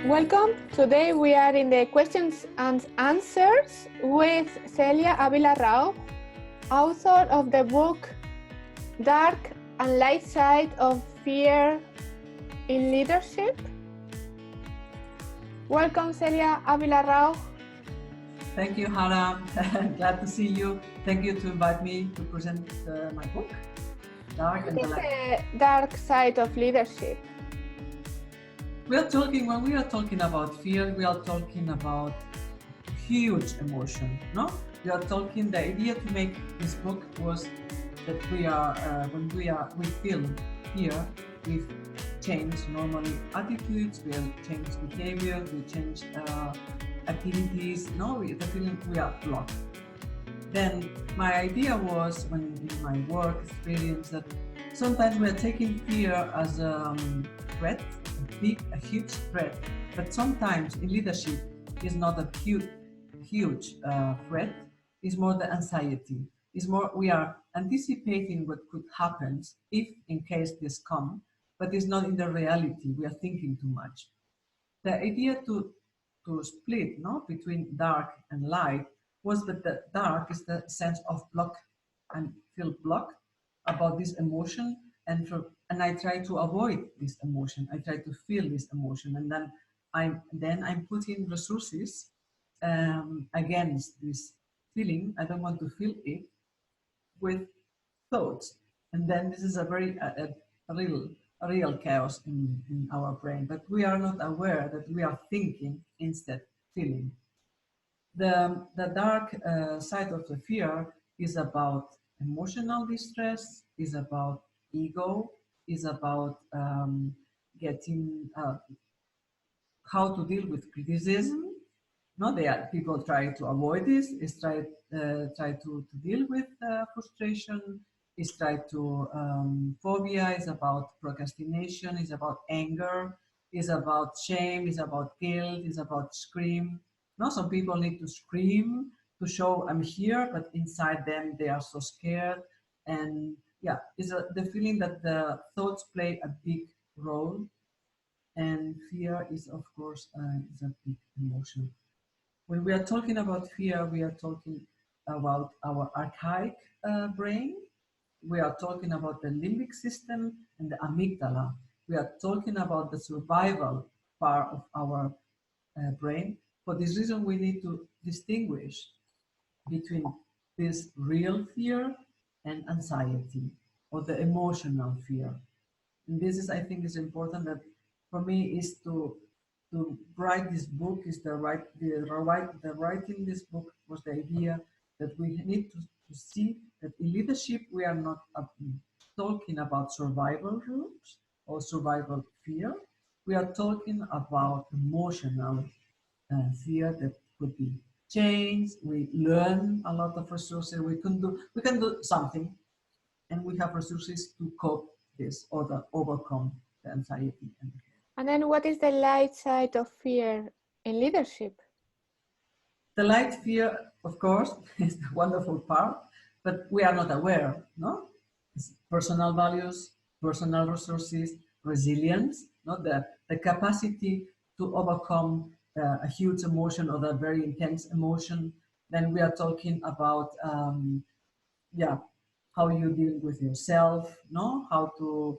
Welcome. Today we are in the questions and answers with Celia Avila-Rauch, author of the book Dark and Light Side of Fear in Leadership. Welcome, Celia Avila-Rauch. Thank you, Hannah. Glad to see you. Thank you to invite me to present my book, Dark and the Dark Side of Leadership. When we are talking about fear, we are talking about huge emotion, no? We are talking, the idea to make this book was that we are, when we feel fear, we change normally attitudes, we change behavior, we change activities, no? The feeling we are blocked. Then my idea was, when in my work experience, that sometimes we are taking fear as a threat, a huge threat, but sometimes in leadership is not a huge threat, it's more the anxiety, it's more we are anticipating what could happen if in case this come, but it's not in the reality, we are thinking too much. The idea to split, no, between dark and light was that the dark is the sense of block and feel blocked about this emotion, and I try to avoid this emotion. I try to feel this emotion, and then I'm putting resources against this feeling. I don't want to feel it with thoughts, and then this is a very real chaos in our brain. But we are not aware that we are thinking instead feeling. The dark side of the fear is about emotional distress, is about ego, is about getting how to deal with criticism. No, people try to avoid this. Is try to deal with frustration. Is try to phobia. Is about procrastination. Is about anger. Is about shame. Is about guilt. Is about scream. No, some people need to scream to show I'm here, but inside them they are so scared. And yeah, is the feeling that the thoughts play a big role, and fear is, of course, is a big emotion. When we are talking about fear, we are talking about our archaic brain. We are talking about the limbic system and the amygdala. We are talking about the survival part of our brain. For this reason, we need to distinguish between this real fear and anxiety, or the emotional fear. And this is, I think, is important. That for me is to write this book is the writing this book was the idea that we need to see that in leadership we are not talking about survival rules or survival fear. We are talking about emotional fear that could be change. We learn a lot of resources. We can do something, and we have resources to cope this or to overcome the anxiety. And then what is the light side of fear in leadership? The light fear, of course, is the wonderful part, but we are not aware, no? It's personal values, personal resources, resilience, not the capacity to overcome a huge emotion or a very intense emotion. Then we are talking about, how you deal with yourself, no? How to,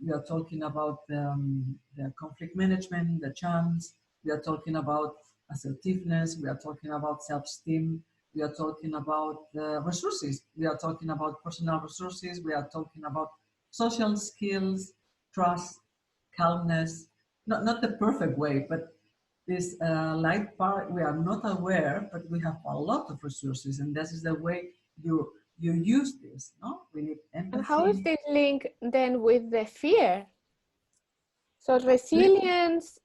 we are talking about the conflict management, the chance. We are talking about assertiveness. We are talking about self-esteem. We are talking about resources. We are talking about personal resources. We are talking about social skills, trust, calmness. Not the perfect way, but this light part, we are not aware, but we have a lot of resources, and this is the way you use this, no? We need empathy. And how is this link then with the fear? So resilience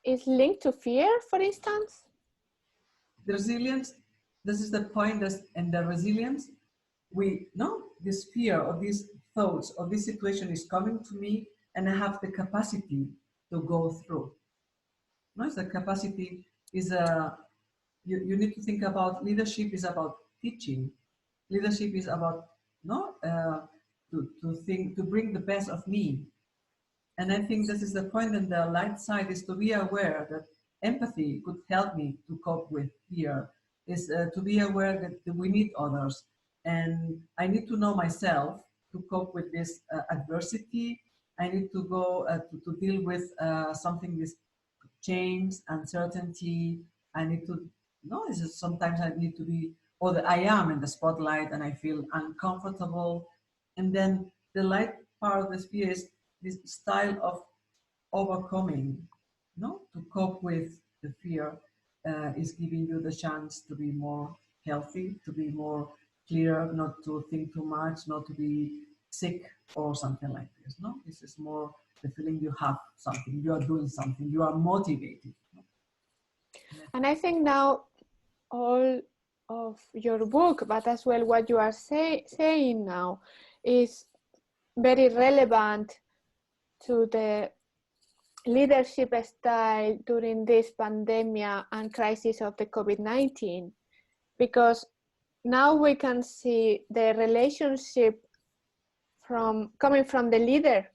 is linked to fear, for instance? The resilience, this is the point, and the resilience, we know this fear or these thoughts or this situation is coming to me, and I have the capacity to go through. No, it's the capacity is you need to think about leadership is about teaching. Leadership is about to bring the best of me, And I think this is the point, and the light side is to be aware that empathy could help me to cope with fear, is to be aware that we need others. And I need to know myself to cope with this adversity. I need to go to deal with something with change, uncertainty. I need to know this is sometimes I need to be, or that I am in the spotlight and I feel uncomfortable. And then the light part of the fear is this style of overcoming, no, to cope with the fear is giving you the chance to be more healthy, to be more clear, not to think too much, not to be sick or something like this. No, this is more the feeling you have something, you are doing something, you are motivated. No? And I think now all of your book, but as well what you are saying now, is very relevant to the leadership style during this pandemic and crisis of the COVID-19, because now we can see the relationship coming from the leader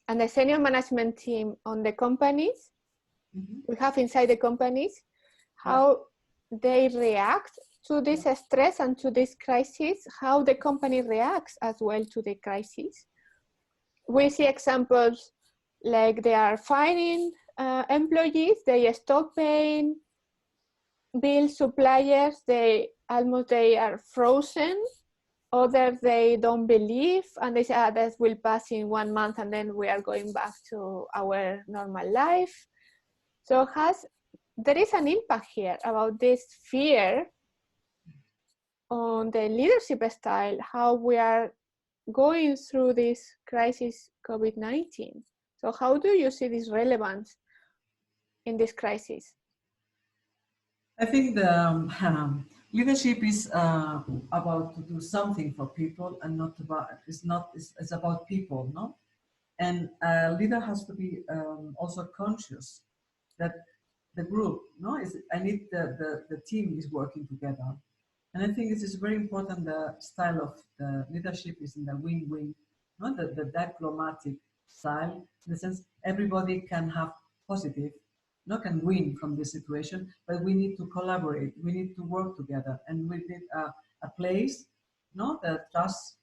and the senior management team on the companies. We have inside the companies, how they react to this stress and to this crisis, how the company reacts as well to the crisis. We see examples like they are firing employees, they stop paying bills, suppliers, they are frozen. Others, they don't believe, and they say, this will pass in 1 month and then we are going back to our normal life. So there is an impact here about this fear on the leadership style, how we are going through this crisis COVID-19. So how do you see this relevance in this crisis? I think the leadership is about to do something for people, and not about it's about people, no? And a leader has to be also conscious that the group, no, I need the team is working together. And I think this is very important. The style of the leadership is in the win-win, no, the diplomatic style, in the sense everybody can have positive, no, can win from this situation, but we need to collaborate, we need to work together, and we need a place, no, the trustful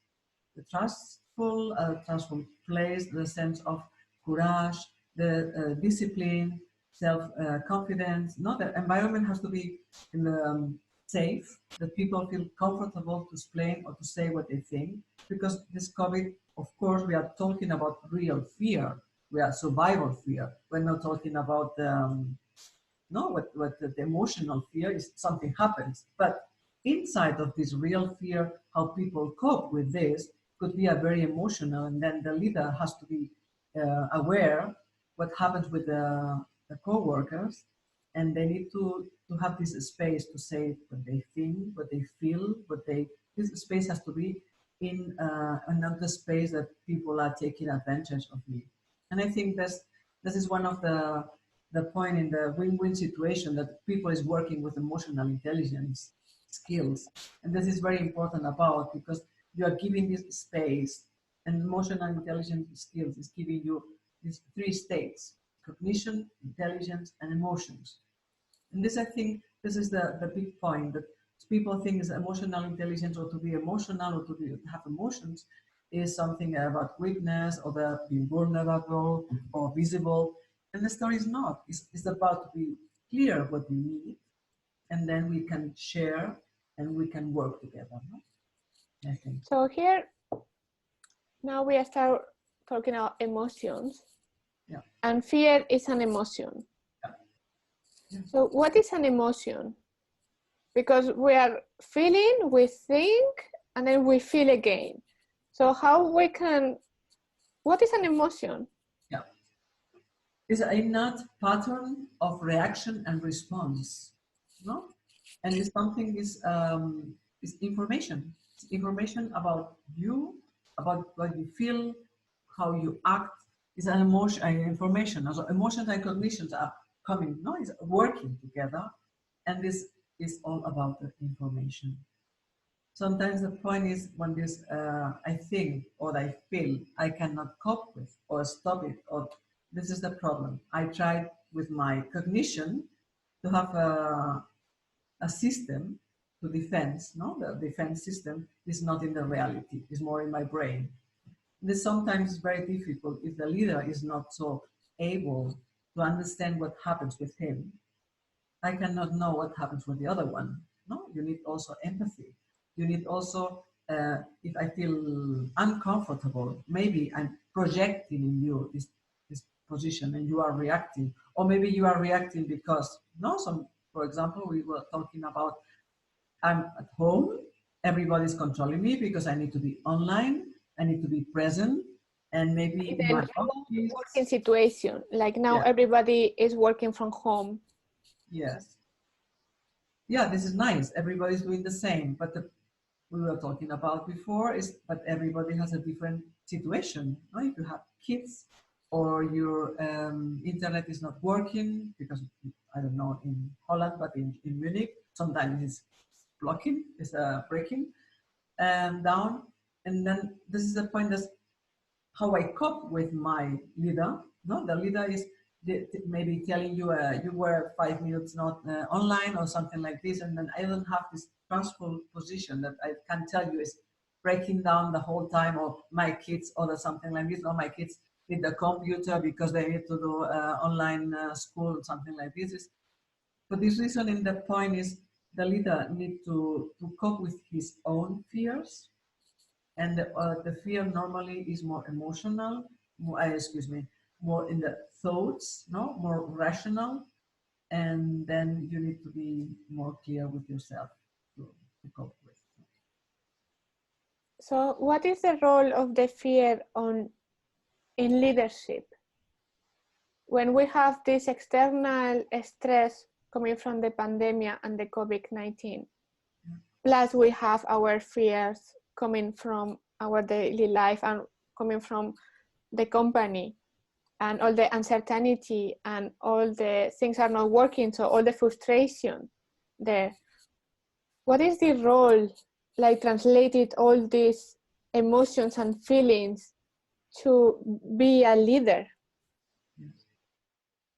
place, the sense of courage, the discipline, self-confidence. No, the environment has to be in the safe, that people feel comfortable to explain or to say what they think, because this COVID, of course, we are talking about real fear. We are survival fear. We're not talking about what the emotional fear is. Something happens, but inside of this real fear, how people cope with this could be a very emotional, and then the leader has to be aware what happens with the co-workers, and they need to have this space to say what they think, what they feel, this space has to be in another space that people are taking advantage of me. And I think this is one of the point in the win-win situation, that people is working with emotional intelligence skills. And this is very important about, because you are giving this space, and emotional intelligence skills is giving you these 3 states: cognition, intelligence, and emotions. And this, I think, this is the big point, that people think is emotional intelligence, or to be emotional, or to have emotions, is something about weakness, or being vulnerable or visible. And the story is not. It's about to be clear what we need, and then we can share and we can work together. No? I think. So here, now we start talking about emotions. Yeah. And fear is an emotion. Yeah. Yeah. So what is an emotion? Because we are feeling, we think, and then we feel again. So what is an emotion? Yeah. It's an innate pattern of reaction and response, no? And it's something is information. It's information about you, about what you feel, how you act. It's an emotion, information. Also, emotions and cognitions are coming, no? It's working together, and this is all about the information. Sometimes the point is when this I think or I feel I cannot cope with or stop it, or this is the problem. I tried with my cognition to have a system to defense. No, the defense system is not in the reality; it's more in my brain. This sometimes is very difficult if the leader is not so able to understand what happens with him. I cannot know what happens with the other one. No, you need also empathy. You need also, if I feel uncomfortable, maybe I'm projecting in you this position and you are reacting. Or maybe you are reacting because, no, some, for example, we were talking about I'm at home, everybody's controlling me because I need to be online, I need to be present, and maybe In in my the remote working office. situation, like now Yeah, everybody is working from home. yes. Yeah, this is nice. Everybody's doing the same, but we were talking about before is, but everybody has a different situation. No? If you have kids or your internet is not working because I don't know in Holland, but in Munich sometimes it's blocking, it's breaking down, and then this is the point that's how I cope with my leader. No, the leader is maybe telling you you were 5 minutes not online or something like this, and then I don't have this transfer position that I can tell you is breaking down the whole time, or my kids or something like this, or my kids need the computer because they need to do online school or something like this. For this reason, in the point is the leader need to cope with his own fears, and the fear normally is more emotional, more, excuse me, more in the thoughts, no, more rational, and then you need to be more clear with yourself to cope with. So what is the role of the fear in leadership? When we have this external stress coming from the pandemic and the COVID-19, plus we have our fears coming from our daily life and coming from the company, and all the uncertainty and all the things are not working, so all the frustration there. What is the role, like translated all these emotions and feelings to be a leader? Yes.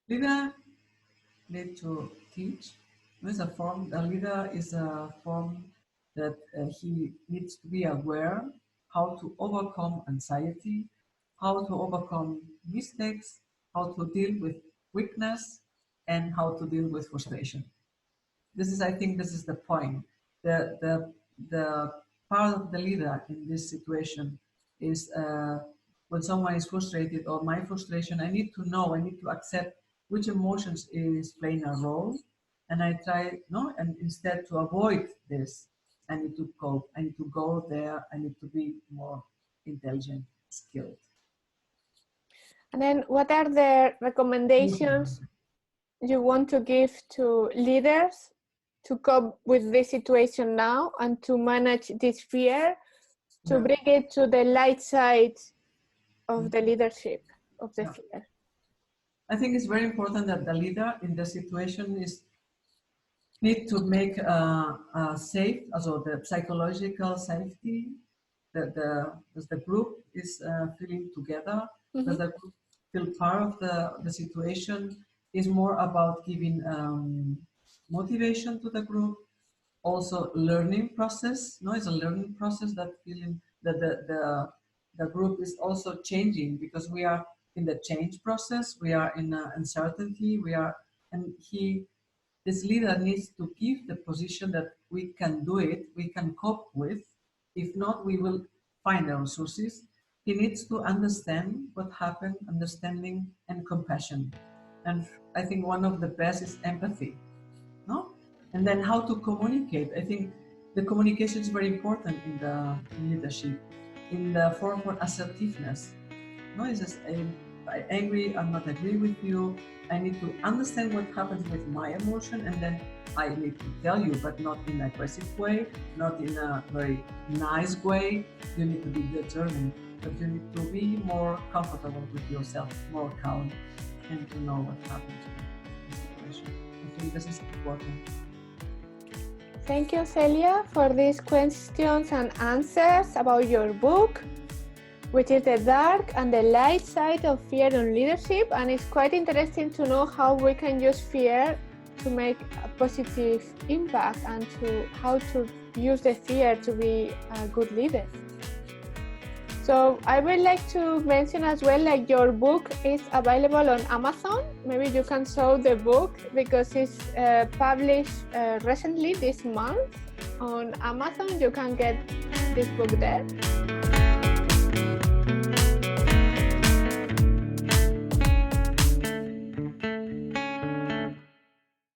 Leader need to teach. There's a form. A leader is a form that he needs to be aware how to overcome anxiety, how to overcome mistakes, how to deal with weakness, and how to deal with frustration. This is, I think, this is the point. The part of the leader in this situation is when someone is frustrated or my frustration, I need to know, I need to accept which emotions is playing a role, and I try no, and instead to avoid this, I need to cope. I need to go there. I need to be more intelligent, skilled. And then what are the recommendations you want to give to leaders to cope with this situation now and to manage this fear, to bring it to the light side of the leadership of the fear? I think it's very important that the leader in the situation is need to make safe, also the psychological safety, as the group is feeling together, as the group feel part of the situation, is more about giving motivation to the group, also learning process. No, it's a learning process that feeling that the group is also changing because we are in the change process, we are in uncertainty, we are, and this leader needs to give the position that we can do it, we can cope with. If not, we will find the resources. He needs to understand what happened, understanding and compassion. And I think one of the best is empathy. No? And then how to communicate. I think the communication is very important in leadership, in the form for assertiveness. No, it's just I'm angry, I'm not agree with you. I need to understand what happens with my emotion, and then I need to tell you, but not in an aggressive way, not in a very nice way. You need to be determined, but you need to be more comfortable with yourself, more calm, and to know what happens in the situation. I think this is important. Thank you, Celia, for these questions and answers about your book, which is the dark and the light side of fear on leadership. And it's quite interesting to know how we can use fear to make a positive impact and how to use the fear to be a good leader. So I would like to mention as well, like your book is available on Amazon. Maybe you can show the book because it's published recently this month on Amazon. You can get this book there.